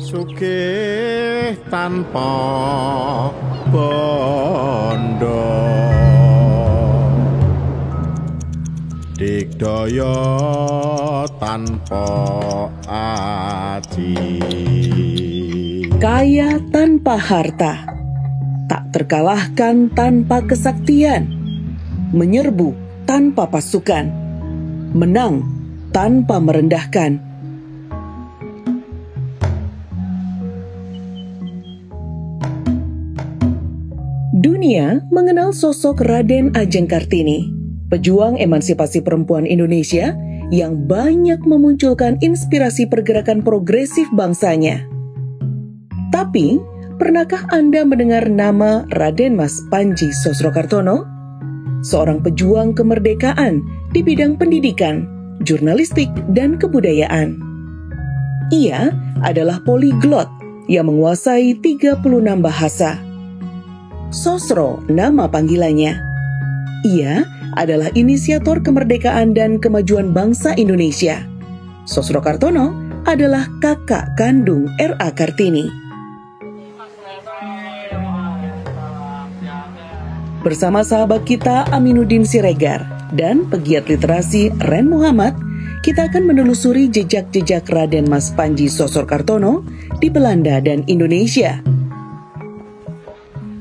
sugih tanpa bondo digdaya tanpa aji kaya tanpa harta tak terkalahkan tanpa kesaktian menyerbu tanpa pasukan menang tanpa merendahkan. Dunia mengenal sosok Raden Ajeng Kartini, pejuang emansipasi perempuan Indonesia yang banyak memunculkan inspirasi pergerakan progresif bangsanya. Tapi, pernahkah Anda mendengar nama Raden Mas Panji Sosrokartono? Seorang pejuang kemerdekaan di bidang pendidikan, jurnalistik, dan kebudayaan. Ia adalah poliglot yang menguasai 36 bahasa. Sosro nama panggilannya. Ia adalah inisiator kemerdekaan dan kemajuan bangsa Indonesia. Sosrokartono adalah kakak kandung R.A. Kartini. Bersama sahabat kita Aminuddin Siregar dan pegiat literasi Ren Muhammad, kita akan menelusuri jejak-jejak Raden Mas Panji Sosrokartono di Belanda dan Indonesia.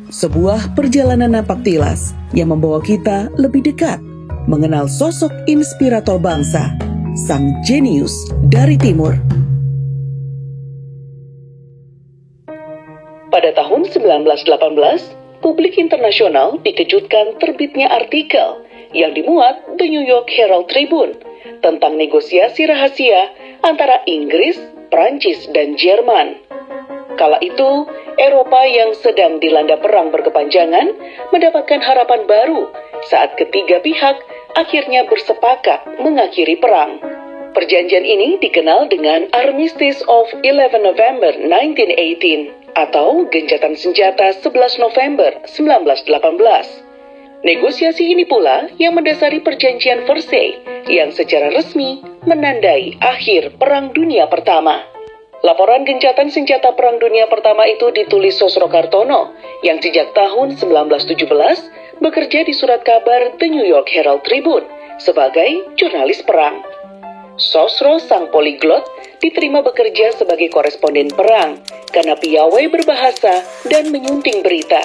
Sebuah perjalanan napaktilas yang membawa kita lebih dekat mengenal sosok inspirator bangsa, sang jenius dari timur. Pada tahun 1918, publik internasional dikejutkan terbitnya artikel yang dimuat The New York Herald Tribune tentang negosiasi rahasia antara Inggris, Prancis, dan Jerman. Kala itu, Eropa yang sedang dilanda perang berkepanjangan mendapatkan harapan baru saat ketiga pihak akhirnya bersepakat mengakhiri perang. Perjanjian ini dikenal dengan Armistice of 11 November 1918 atau Gencatan Senjata 11 November 1918. Negosiasi ini pula yang mendasari Perjanjian Versailles yang secara resmi menandai akhir Perang Dunia Pertama. Laporan Gencatan Senjata Perang Dunia Pertama itu ditulis Sosrokartono yang sejak tahun 1917 bekerja di surat kabar The New York Herald Tribune sebagai jurnalis perang. Sosro sang poliglot diterima bekerja sebagai koresponden perang karena piawai berbahasa dan menyunting berita.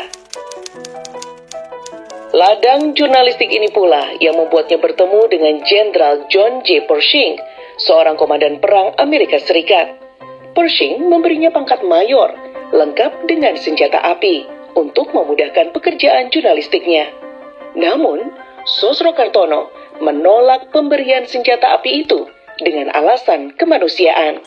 Ladang jurnalistik ini pula yang membuatnya bertemu dengan Jenderal John J. Pershing, seorang komandan perang Amerika Serikat. Pershing memberinya pangkat mayor, lengkap dengan senjata api, untuk memudahkan pekerjaan jurnalistiknya. Namun, Sosrokartono menolak pemberian senjata api itu dengan alasan kemanusiaan.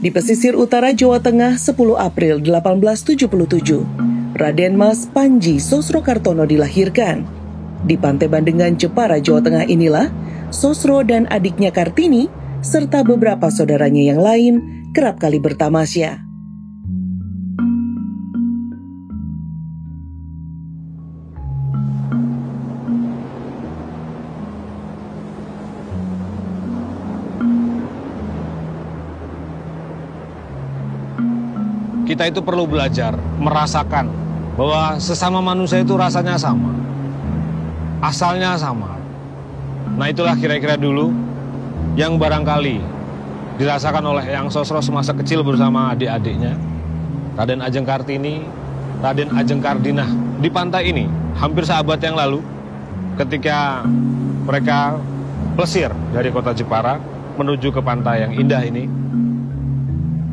Di pesisir utara Jawa Tengah 10 April 1877, Raden Mas Panji Sosrokartono dilahirkan. Di Pantai Bandengan, Jepara, Jawa Tengah inilah Sosro dan adiknya Kartini serta beberapa saudaranya yang lain kerap kali bertamasya. Kita itu perlu belajar, merasakan bahwa sesama manusia itu rasanya sama, asalnya sama. Nah itulah kira-kira dulu yang barangkali dirasakan oleh Yang Sosro semasa kecil bersama adik-adiknya, Raden Ajeng Kartini, Raden Ajeng Kardinah di pantai ini hampir seabad yang lalu ketika mereka plesir dari kota Jepara menuju ke pantai yang indah ini.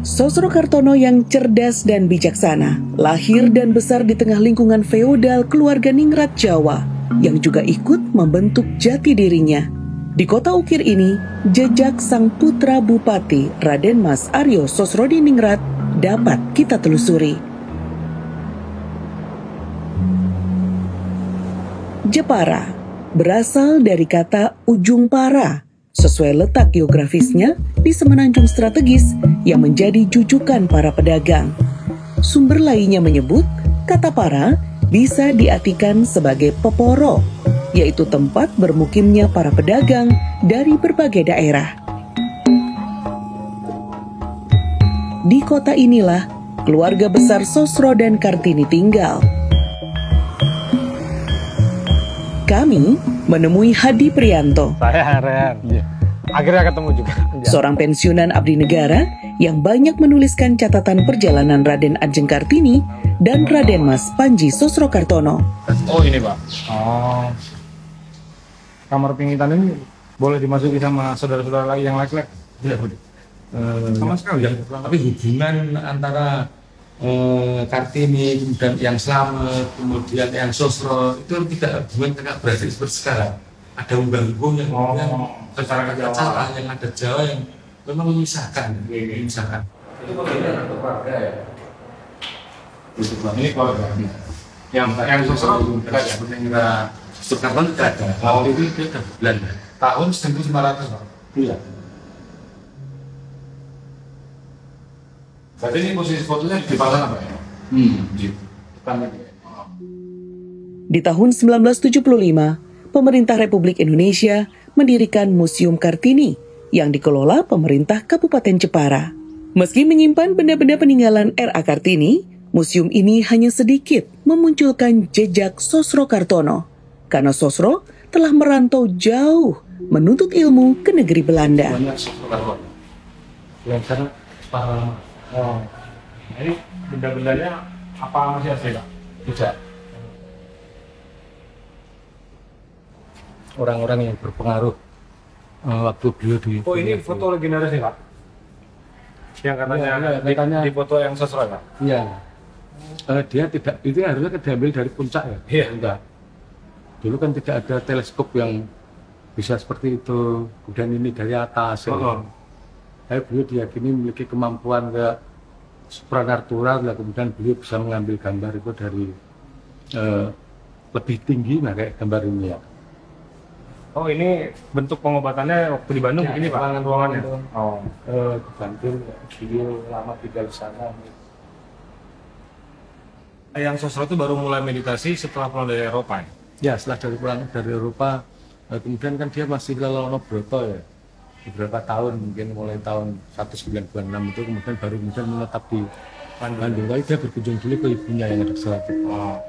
Sosrokartono yang cerdas dan bijaksana lahir dan besar di tengah lingkungan feodal keluarga Ningrat Jawa yang juga ikut membentuk jati dirinya. Di kota ukir ini, jejak sang putra bupati Raden Mas Aryo Sosrodiningrat dapat kita telusuri. Jepara berasal dari kata ujung para, sesuai letak geografisnya di semenanjung strategis yang menjadi jujukan para pedagang. Sumber lainnya menyebut kata para bisa diartikan sebagai peporo, yaitu tempat bermukimnya para pedagang dari berbagai daerah. Di kota inilah keluarga besar Sosro dan Kartini tinggal. Kami menemui Hadi Prianto, Saya Ren. Akhirnya ketemu juga. seorang pensiunan abdi negara yang banyak menuliskan catatan perjalanan Raden Ajeng Kartini dan Raden Mas Panji Sosrokartono. Oh ini Pak. Oh. Kamar pingitan ini boleh dimasuki sama saudara-saudara lagi yang laki-laki? Tidak boleh. Sama sekali ya. Tapi hubungan antara Kartini dan yang Slamet, kemudian yang Sosro itu tidak hubungan kakak beradik seperti sekarang. Ada hubungan yang kemudian secara kecelakaan yang ada Jawa yang memang memisahkan. Memisahkan. Itu kemudian ada keluarga ya. Ini keluarga. Yang Sosro tidak ada. Yang Soekarno tidak ada. Waktu itu dia sudah Belanda. tahun 1900 Pak. Iya. Berarti ini posisi fotonya di depan apa ya? Gitu. Di tahun 1975, pemerintah Republik Indonesia mendirikan Museum Kartini yang dikelola pemerintah Kabupaten Jepara. Meski menyimpan benda-benda peninggalan R.A. Kartini, museum ini hanya sedikit memunculkan jejak Sosrokartono, karena Sosro telah merantau jauh menuntut ilmu ke negeri Belanda. Banyak Sosrokartono. Yang sana para Oh. Ini benda-bendanya apa masih asli Pak? tidak. Orang-orang yang berpengaruh waktu beliau di. Oh ini foto legendaris nih Pak? Yang katanya, Ya, katanya di foto yang Sosro Pak? Iya. Dia tidak, itu harusnya diambil dari puncak ya. Iya. Enggak. Dulu kan tidak ada teleskop yang bisa seperti itu. Kemudian ini dari atas. Ya. Tapi beliau diyakini memiliki kemampuan ke supranatural, kemudian beliau bisa mengambil gambar itu dari lebih tinggi, nah kayak gambar ini ya. Oh ini bentuk pengobatannya waktu di Bandung Ya, begini Pak? Ruangannya? itu. Oh. Di Bandung, beliau lama tinggal di sana. Yang Sosro itu baru mulai meditasi setelah pulang dari Eropa ya? Ya setelah dari pulang dari Eropa, kemudian kan dia masih ke Lono-Broto ya. Beberapa tahun, mungkin mulai tahun 1996 itu kemudian baru kemudian menetap di Bandung. Tapi dia berkunjung dulu ke ibunya yang ada di Selatan. Oh.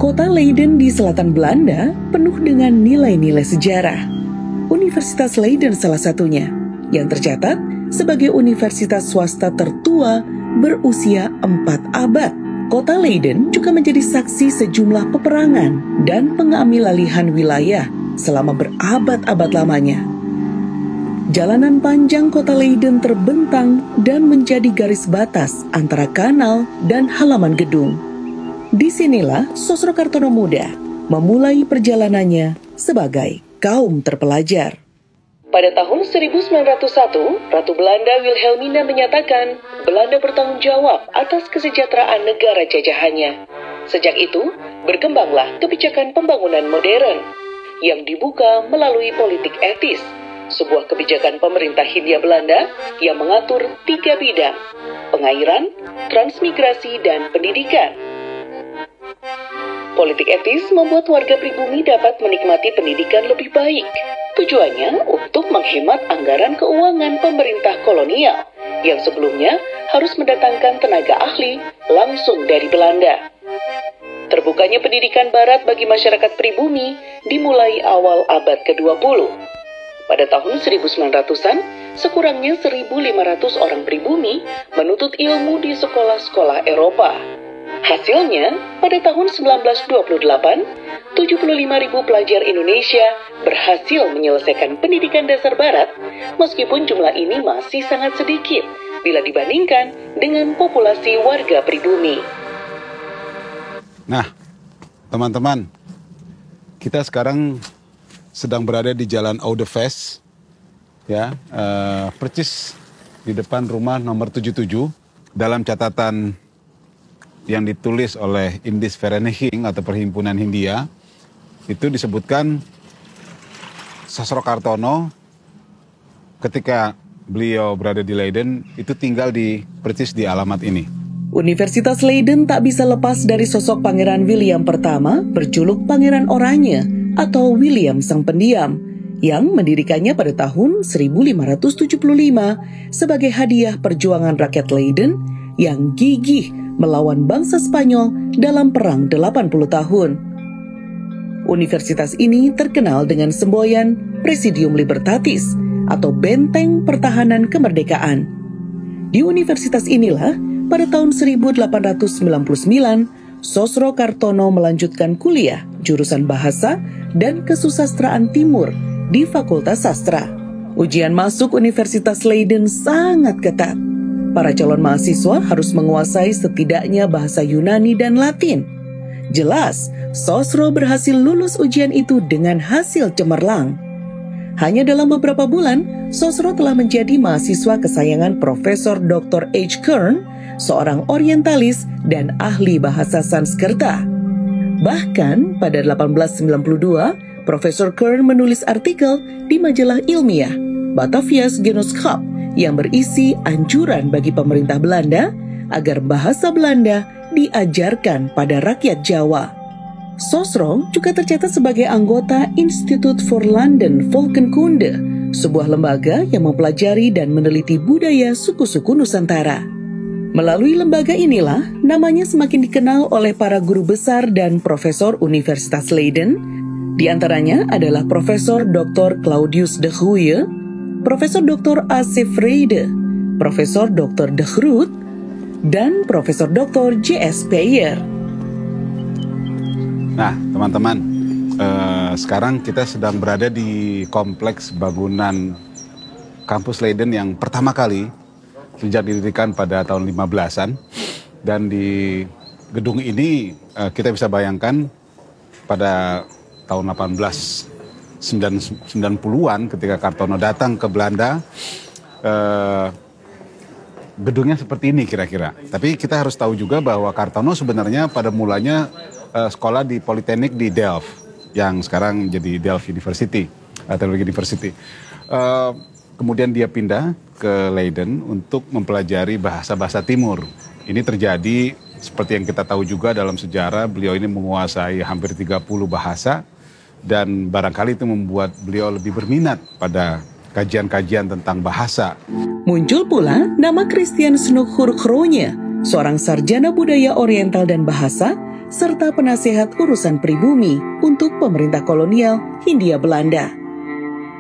Kota Leiden di selatan Belanda penuh dengan nilai-nilai sejarah. Universitas Leiden salah satunya, yang tercatat sebagai universitas swasta tertua berusia 4 abad. Kota Leiden juga menjadi saksi sejumlah peperangan dan pengambilalihan wilayah selama berabad-abad lamanya. Jalanan panjang kota Leiden terbentang dan menjadi garis batas antara kanal dan halaman gedung. Disinilah Sosrokartono muda memulai perjalanannya sebagai kaum terpelajar. Pada tahun 1901, Ratu Belanda Wilhelmina menyatakan Belanda bertanggung jawab atas kesejahteraan negara jajahannya. Sejak itu, berkembanglah kebijakan pembangunan modern yang dibuka melalui politik etis, sebuah kebijakan pemerintah Hindia Belanda yang mengatur 3 bidang: pengairan, transmigrasi, dan pendidikan. Politik etis membuat warga pribumi dapat menikmati pendidikan lebih baik. Tujuannya untuk menghemat anggaran keuangan pemerintah kolonial yang sebelumnya harus mendatangkan tenaga ahli langsung dari Belanda. Terbukanya pendidikan barat bagi masyarakat pribumi dimulai awal abad ke-20. Pada tahun 1900-an, sekurangnya 1.500 orang pribumi menuntut ilmu di sekolah-sekolah Eropa. Hasilnya, pada tahun 1928, 75.000 pelajar Indonesia berhasil menyelesaikan pendidikan dasar barat, meskipun jumlah ini masih sangat sedikit bila dibandingkan dengan populasi warga pribumi. Nah, teman-teman, kita sekarang sedang berada di Jalan Oudeves, ya, percis di depan rumah nomor 77. Dalam catatan yang ditulis oleh Indis Vereniging atau Perhimpunan Hindia, itu disebutkan Sosrokartono ketika beliau berada di Leiden itu tinggal percis di alamat ini. Universitas Leiden tak bisa lepas dari sosok Pangeran William pertama berjuluk Pangeran Oranye atau William Sang Pendiam yang mendirikannya pada tahun 1575 sebagai hadiah perjuangan rakyat Leiden yang gigih melawan bangsa Spanyol dalam perang 80 tahun. Universitas ini terkenal dengan semboyan Presidium Libertatis atau Benteng Pertahanan Kemerdekaan. Di universitas inilah pada tahun 1899 Sosrokartono melanjutkan kuliah jurusan Bahasa dan Kesusastraan Timur di Fakultas Sastra. Ujian masuk Universitas Leiden sangat ketat. Para calon mahasiswa harus menguasai setidaknya bahasa Yunani dan Latin. Jelas, Sosro berhasil lulus ujian itu dengan hasil cemerlang. Hanya dalam beberapa bulan, Sosro telah menjadi mahasiswa kesayangan Profesor Dr. H. Kern, seorang orientalis dan ahli bahasa Sanskerta. Bahkan pada 1892, Profesor Kern menulis artikel di majalah ilmiah Batavia's Genootschap yang berisi anjuran bagi pemerintah Belanda agar bahasa Belanda diajarkan pada rakyat Jawa. Sosro juga tercatat sebagai anggota Institute for London Volkenkunde, sebuah lembaga yang mempelajari dan meneliti budaya suku-suku Nusantara. Melalui lembaga inilah, namanya semakin dikenal oleh para guru besar dan profesor Universitas Leiden. Di antaranya adalah Profesor Dr. Claudius de Goeje, Profesor Dr. A.C. Vrede, Profesor Dr. de Groot, dan Profesor Dr. J.S. Peyer. Nah, teman-teman, sekarang kita sedang berada di kompleks bangunan kampus Leiden yang pertama kali sejak didirikan pada tahun 15-an. Dan di gedung ini kita bisa bayangkan pada tahun 1890-an ketika Kartono datang ke Belanda, gedungnya seperti ini kira-kira. Tapi kita harus tahu juga bahwa Kartono sebenarnya pada mulanya sekolah di Politeknik di Delft, yang sekarang jadi Delft University, Technology University. Kemudian dia pindah ke Leiden untuk mempelajari bahasa-bahasa Timur. Ini terjadi seperti yang kita tahu juga dalam sejarah, beliau ini menguasai hampir 30 bahasa, dan barangkali itu membuat beliau lebih berminat pada kajian-kajian tentang bahasa. Muncul pula nama Christian Snoekhurkroonje, seorang sarjana budaya oriental dan bahasa, serta penasehat urusan pribumi untuk pemerintah kolonial Hindia Belanda.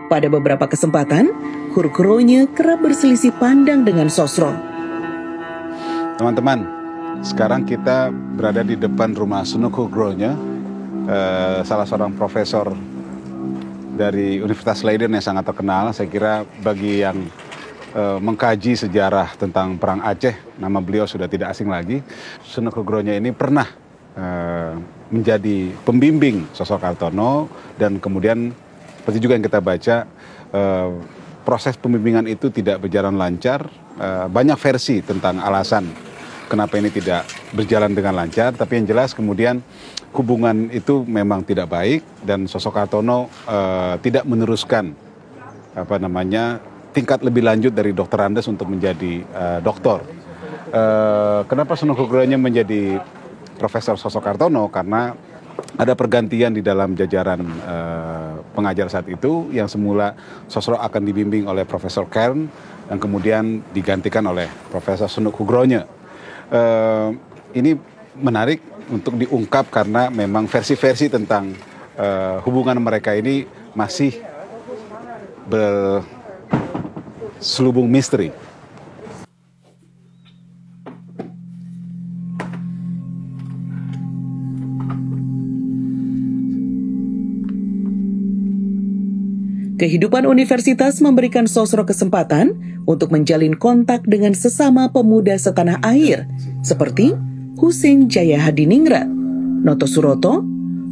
Pada beberapa kesempatan, Khurkroonje kerap berselisih pandang dengan Sosro. Teman-teman, sekarang kita berada di depan rumah Snoekhurkroonje, salah seorang profesor dari Universitas Leiden yang sangat terkenal. Saya kira bagi yang mengkaji sejarah tentang Perang Aceh, nama beliau sudah tidak asing lagi. Snoekhurkroonje ini pernah menjadi pembimbing Sosrokartono, dan kemudian seperti juga yang kita baca, proses pembimbingan itu tidak berjalan lancar. Banyak versi tentang alasan kenapa ini tidak berjalan dengan lancar, tapi yang jelas kemudian hubungan itu memang tidak baik, dan Sosrokartono tidak meneruskan tingkat lebih lanjut dari Dr. Andes untuk menjadi doktor. Kenapa Snoekhurkroonje menjadi Profesor Sosrokartono? Karena ada pergantian di dalam jajaran pengajar saat itu, yang semula Sosro akan dibimbing oleh Profesor Kern dan kemudian digantikan oleh Profesor Snoekhurkroonje. Ini menarik untuk diungkap karena memang versi-versi tentang hubungan mereka ini masih berselubung misteri. Kehidupan universitas memberikan Sosro kesempatan untuk menjalin kontak dengan sesama pemuda setanah air, seperti Husein Jayahadiningrat, Noto Suroto,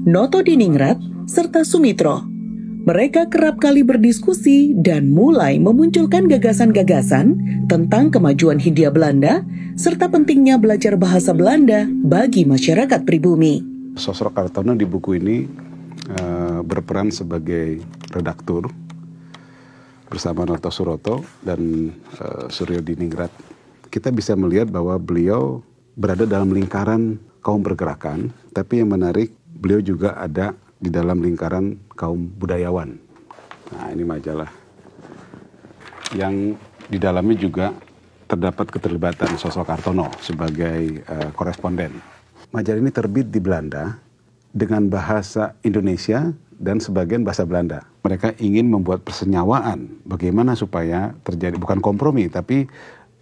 Noto Diningrat, serta Sumitro. Mereka kerap kali berdiskusi dan mulai memunculkan gagasan-gagasan tentang kemajuan Hindia Belanda serta pentingnya belajar bahasa Belanda bagi masyarakat pribumi. Sosrokartono di buku ini berperan sebagai redaktur bersama Noto Suroto dan Suryo Diningrat. Kita bisa melihat bahwa beliau berada dalam lingkaran kaum pergerakan, tapi yang menarik beliau juga ada di dalam lingkaran kaum budayawan. Nah, ini majalah yang di dalamnya juga terdapat keterlibatan Sosrokartono sebagai koresponden. Majalah ini terbit di Belanda dengan bahasa Indonesia dan sebagian bahasa Belanda. Mereka ingin membuat persenyawaan bagaimana supaya terjadi bukan kompromi tapi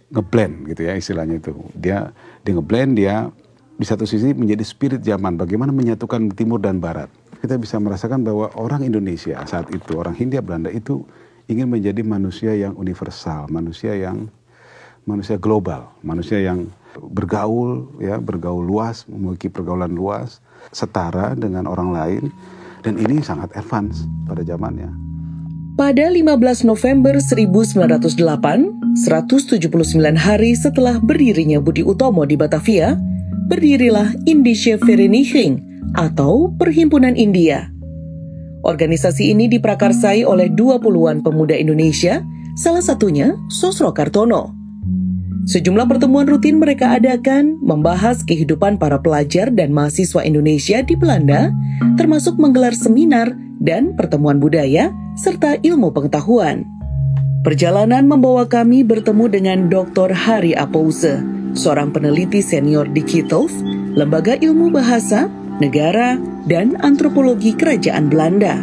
ngeblend gitu ya istilahnya itu. Dia ngeblend, dia di satu sisi menjadi spirit zaman bagaimana menyatukan timur dan barat. Kita bisa merasakan bahwa orang Indonesia saat itu, orang Hindia Belanda itu ingin menjadi manusia yang universal, manusia global, manusia yang bergaul luas, memiliki pergaulan luas, setara dengan orang lain, dan ini sangat advance pada zamannya. Pada 15 November 1908, 179 hari setelah berdirinya Budi Utomo di Batavia, berdirilah Indische Vereniging atau Perhimpunan India. Organisasi ini diprakarsai oleh 20-an pemuda Indonesia, salah satunya Sosrokartono. Sejumlah pertemuan rutin mereka adakan membahas kehidupan para pelajar dan mahasiswa Indonesia di Belanda, termasuk menggelar seminar dan pertemuan budaya serta ilmu pengetahuan. Perjalanan membawa kami bertemu dengan Dr. Harry Apouze, seorang peneliti senior di Kitolf, Lembaga Ilmu Bahasa, Negara, dan Antropologi Kerajaan Belanda.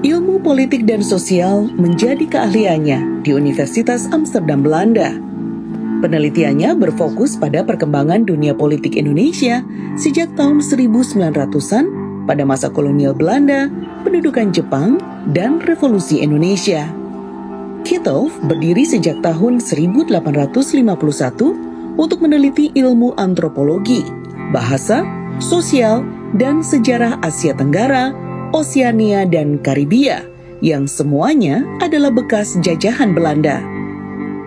Ilmu politik dan sosial menjadi keahliannya di Universitas Amsterdam, Belanda. Penelitiannya berfokus pada perkembangan dunia politik Indonesia sejak tahun 1900-an pada masa kolonial Belanda, pendudukan Jepang, dan Revolusi Indonesia. Kitolf berdiri sejak tahun 1851 untuk meneliti ilmu antropologi, bahasa, sosial, dan sejarah Asia Tenggara, Oseania, dan Karibia, yang semuanya adalah bekas jajahan Belanda.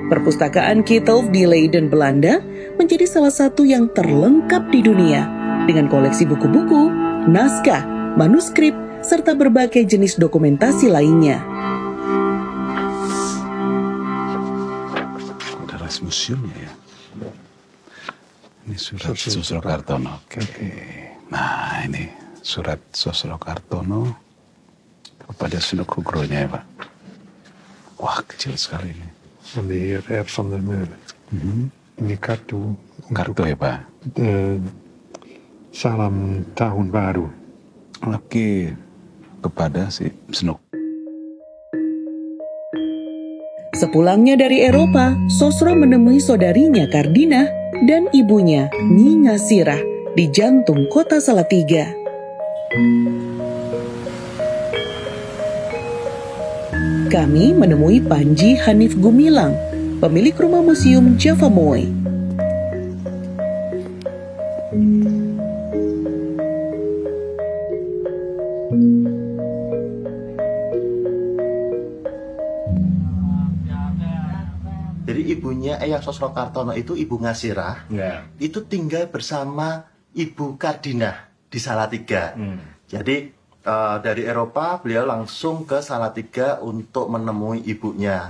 Perpustakaan Kitolf di Leiden, Belanda, menjadi salah satu yang terlengkap di dunia, dengan koleksi buku-buku, naskah, manuskrip, serta berbagai jenis dokumentasi lainnya. Ada museumnya ya. Ini surat Sosrokartono. Oke. Nah, ini surat Sosrokartono kepada Sunukhugronya ya, Pak. Wah, kecil sekali ini. Van de heer R. van der Meulen. Ini kartu ya, Pak. Salam Tahun Baru. Oke, kepada si Snuk. Sepulangnya dari Eropa, Sosro menemui saudarinya Kardinah dan ibunya Nyi Ngasirah di jantung kota Salatiga. Kami menemui Panji Hanif Gumilang, pemilik rumah museum Java Moy. Jadi ibunya Eyang Sosrokartono itu Ibu Ngasirah, itu tinggal bersama Ibu Kardinah di Salatiga. Jadi dari Eropa beliau langsung ke Salatiga untuk menemui ibunya.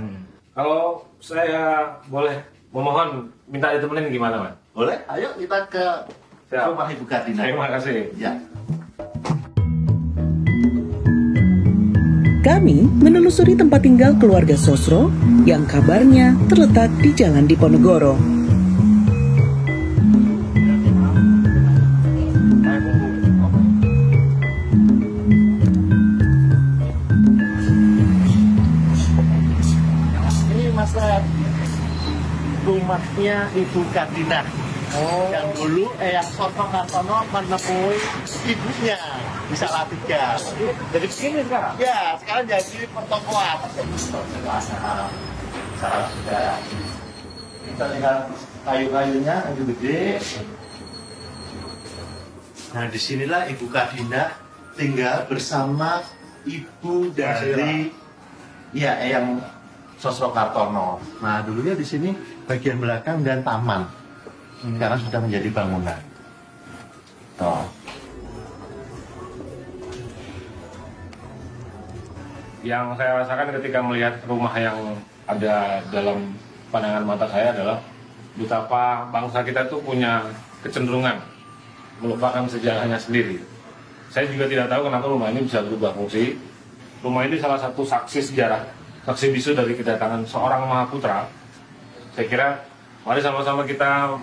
Kalau saya boleh memohon minta ditemenin gimana, Mas? Boleh, ayo kita ke rumah Ibu Kardinah. Terima kasih. Ya. Kami menelusuri tempat tinggal keluarga Sosro yang kabarnya terletak di Jalan Diponegoro. Ini masa rumahnya Ibu Kardinah. Yang dulu Eyang Sosrokartono menemui ibunya di Salatiga. Jadi begini sekarang? Ya, sekarang jadi pertokoan. Salatiga. Kita lihat kayu-kayunya yang gede. Nah, disinilah Ibu Kardinah tinggal bersama ibu dari Eyang Sosrokartono. Nah, dulunya di sini bagian belakang dan taman. Sekarang sudah menjadi bangunan. Tuh. Yang saya rasakan ketika melihat rumah yang ada dalam pandangan mata saya adalah betapa bangsa kita tuh punya kecenderungan melupakan sejarahnya sendiri. Saya juga tidak tahu kenapa rumah ini bisa berubah fungsi. Rumah ini salah satu saksi sejarah, saksi bisu dari kedatangan seorang Mahaputra. Saya kira mari sama-sama kita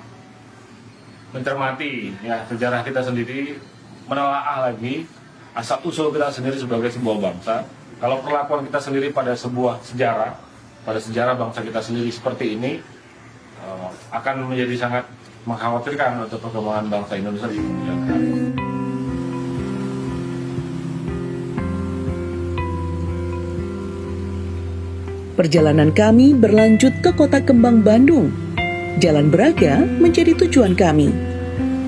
mencermati ya sejarah kita sendiri, menelaah lagi asal-usul kita sendiri sebagai sebuah bangsa. Kalau perlakuan kita sendiri pada sebuah sejarah, pada sejarah bangsa kita sendiri seperti ini, akan menjadi sangat mengkhawatirkan untuk perkembangan bangsa Indonesia di kemudian hari. Perjalanan kami berlanjut ke Kota Kembang, Bandung. Jalan Braga menjadi tujuan kami.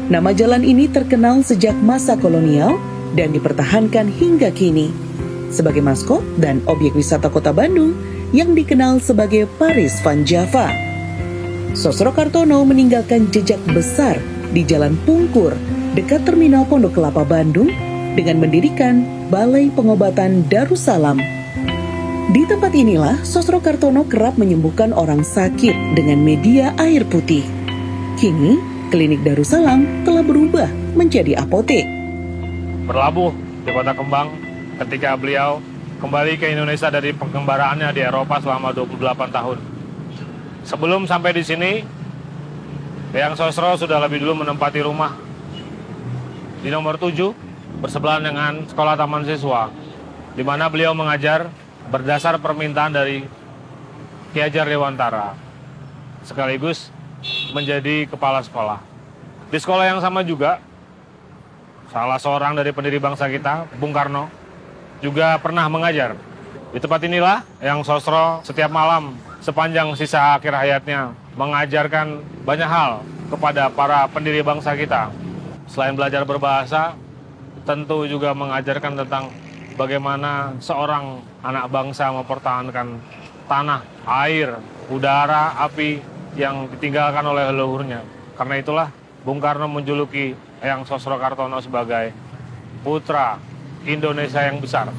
Nama jalan ini terkenal sejak masa kolonial dan dipertahankan hingga kini sebagai maskot dan objek wisata Kota Bandung yang dikenal sebagai Paris Van Java. Sosrokartono meninggalkan jejak besar di Jalan Pungkur dekat Terminal Pondok Kelapa, Bandung dengan mendirikan Balai Pengobatan Darussalam. Di tempat inilah Sosrokartono kerap menyembuhkan orang sakit dengan media air putih. Kini, klinik Darussalam telah berubah menjadi apotek. Berlabuh di Kota Kembang ketika beliau kembali ke Indonesia dari pengembaraannya di Eropa selama 28 tahun. Sebelum sampai di sini, Eyang Sosro sudah lebih dulu menempati rumah di nomor 7 bersebelahan dengan Sekolah Taman Siswa, di mana beliau mengajar berdasar permintaan dari Ki Hajar Dewantara, sekaligus menjadi kepala sekolah. Di sekolah yang sama juga, salah seorang dari pendiri bangsa kita, Bung Karno, juga pernah mengajar. Di tempat inilah Eyang Sosro setiap malam sepanjang sisa akhir hayatnya mengajarkan banyak hal kepada para pendiri bangsa kita. Selain belajar berbahasa, tentu juga mengajarkan tentang bagaimana seorang anak bangsa mempertahankan tanah, air, udara, api yang ditinggalkan oleh leluhurnya. Karena itulah Bung Karno menjuluki Eyang Sosrokartono sebagai putra Indonesia yang besar.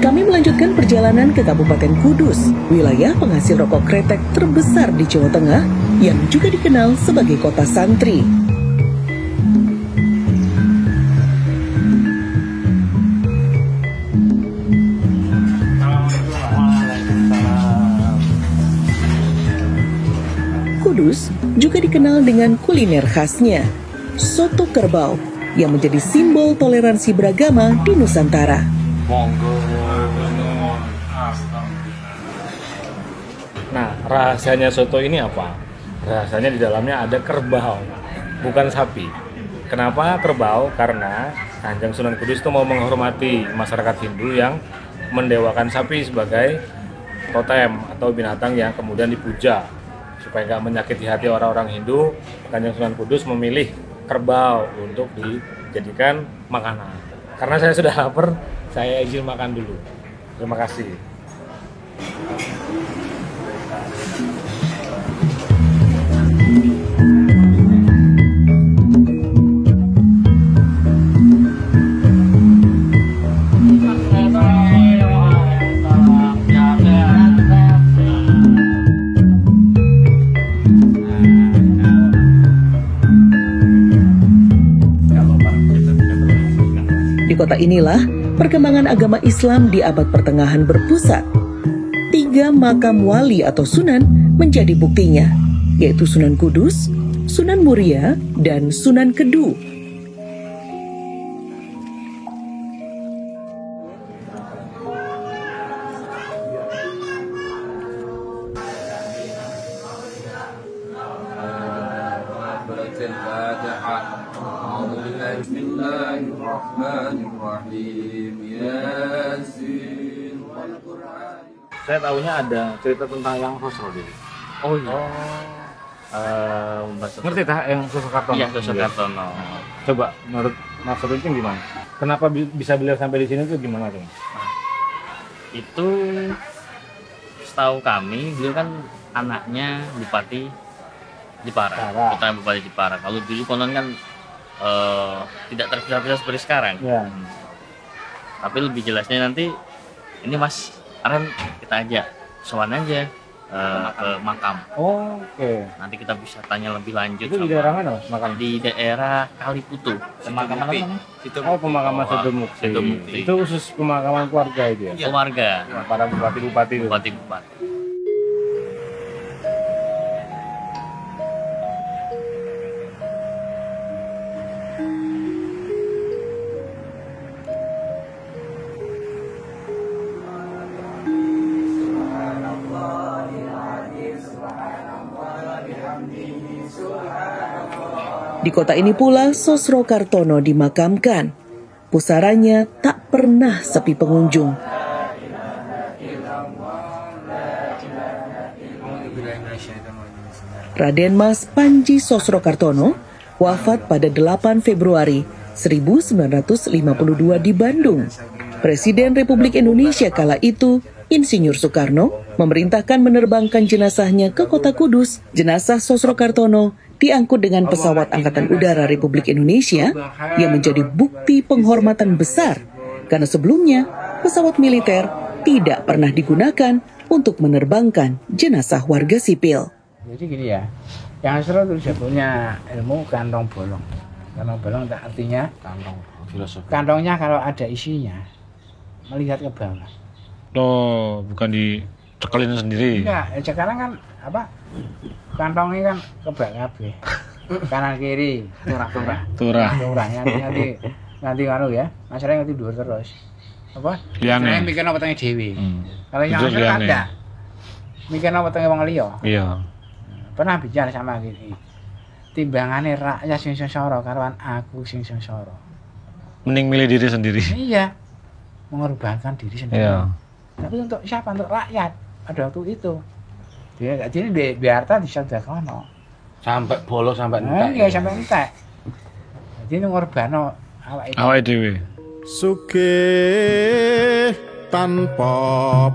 Kami melanjutkan perjalanan ke Kabupaten Kudus, wilayah penghasil rokok kretek terbesar di Jawa Tengah yang juga dikenal sebagai kota santri. Kudus juga dikenal dengan kuliner khasnya, soto kerbau, yang menjadi simbol toleransi beragama di Nusantara. Nah, rahasianya soto ini apa? Rahasianya di dalamnya ada kerbau, bukan sapi. Kenapa kerbau? Karena Kanjeng Sunan Kudus itu mau menghormati masyarakat Hindu yang mendewakan sapi sebagai totem atau binatang yang kemudian dipuja. Supaya nggak menyakiti hati orang-orang Hindu, Kanjeng Sunan Kudus memilih kerbau untuk dijadikan makanan. Karena saya sudah lapar, saya izin makan dulu. Terima kasih. Di kota inilah perkembangan agama Islam di abad pertengahan berpusat. 3 makam wali atau sunan menjadi buktinya, yaitu Sunan Kudus, Sunan Muria, dan Sunan Kedu. Saya tahunya ada cerita tentang Eyang Sosro dulu. Oh iya. Ngerti tak yang sosok Kartono? Iya, sosok Kartono. Coba menurut Mas Runcing gimana? Kenapa bisa beliau sampai di sini tuh gimana tuh? Itu setahu kami beliau kan anaknya Bupati Jepara, putra Bupati Jepara. Kalau dulu konon kan tidak terpisah-pisah seperti sekarang. Ya. Tapi lebih jelasnya nanti ini Mas Aren kita ajak sowan aja ke makam. Oke. Nanti kita bisa tanya lebih lanjut. Itu di daerah mana Mas makam? Di daerah Kaliputu. Pemakaman apa? Oh, pemakaman Sidomukti. Itu khusus pemakaman keluarga itu ya? Keluarga. Para bupati-bupati itu. Bupati-bupati. Di kota ini pula Sosro Kartono dimakamkan. Pusaranya tak pernah sepi pengunjung. Raden Mas Panji Sosro Kartono wafat pada 8 Februari 1952 di Bandung. Presiden Republik Indonesia kala itu, Insinyur Soekarno, memerintahkan menerbangkan jenazahnya ke kota Kudus. Jenazah Sosro Kartono diangkut dengan pesawat Angkatan Udara Republik Indonesia yang menjadi bukti penghormatan besar karena sebelumnya pesawat militer tidak pernah digunakan untuk menerbangkan jenazah warga sipil. Jadi gini ya, yang seru itu dia punya ilmu kantong bolong. Kantong bolong artinya kantong filosofi. Kantongnya kalau ada isinya melihat ke bawah. Oh, bukan dicekelin sendiri. Enggak, sekarang kan apa? Kantongnya kan kebak kabeh. Kanan kiri, turah. Nanti kanu ya, masalahnya nanti dhuwur terus. Apa? Saya mikir apa tenge dhewe. Kalau yang asal kan enggak. Mikir apa tenge wong liya. Iya. Pernah bicara sama gini. Timbangane rakyat sing sengsara karoan aku sing sengsara. Mending milih diri sendiri. Iya. Mengorbankan diri sendiri. Iya. Tapi untuk siapa? Untuk rakyat. Pada waktu itu. Dia enggak jadi biarta disadakno. Sampai bolos sampai entek. Iya, sampai entek. Jadi ngorbano awake dhewe. Sugih tanpa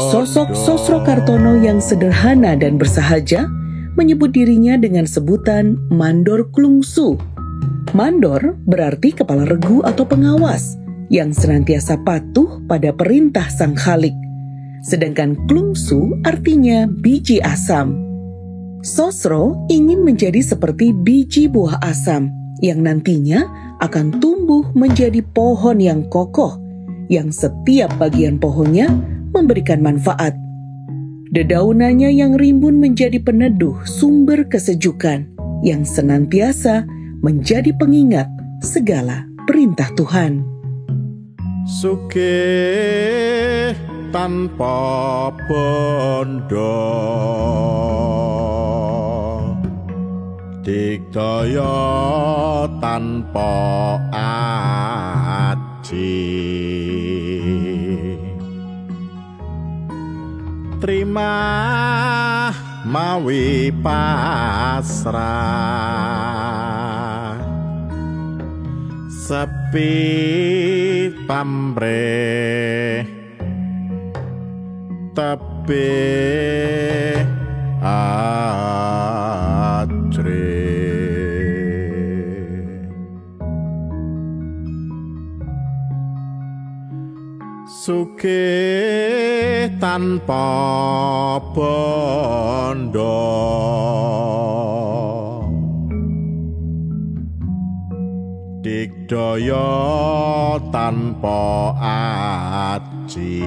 Sosok Sosro Kartono yang sederhana dan bersahaja menyebut dirinya dengan sebutan Mandor Klungsu. Mandor berarti kepala regu atau pengawas yang senantiasa patuh pada perintah Sang Khalik. Sedangkan Klungsu artinya biji asam. Sosro ingin menjadi seperti biji buah asam yang nantinya akan tumbuh menjadi pohon yang kokoh, yang setiap bagian pohonnya memberikan manfaat. Dedaunannya yang rimbun menjadi peneduh sumber kesejukan yang senantiasa menjadi pengingat segala perintah Tuhan. Sugih tanpa bondo, digdaya tanpa aji, terima mawi pasrah, sepi pamrih tebih ajrih. Sugih tanpa bondo, digdaya tanpa aji,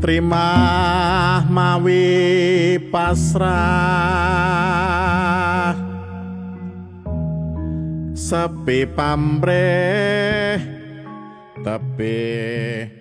terima mawi pasrah, sepi pamrih tebih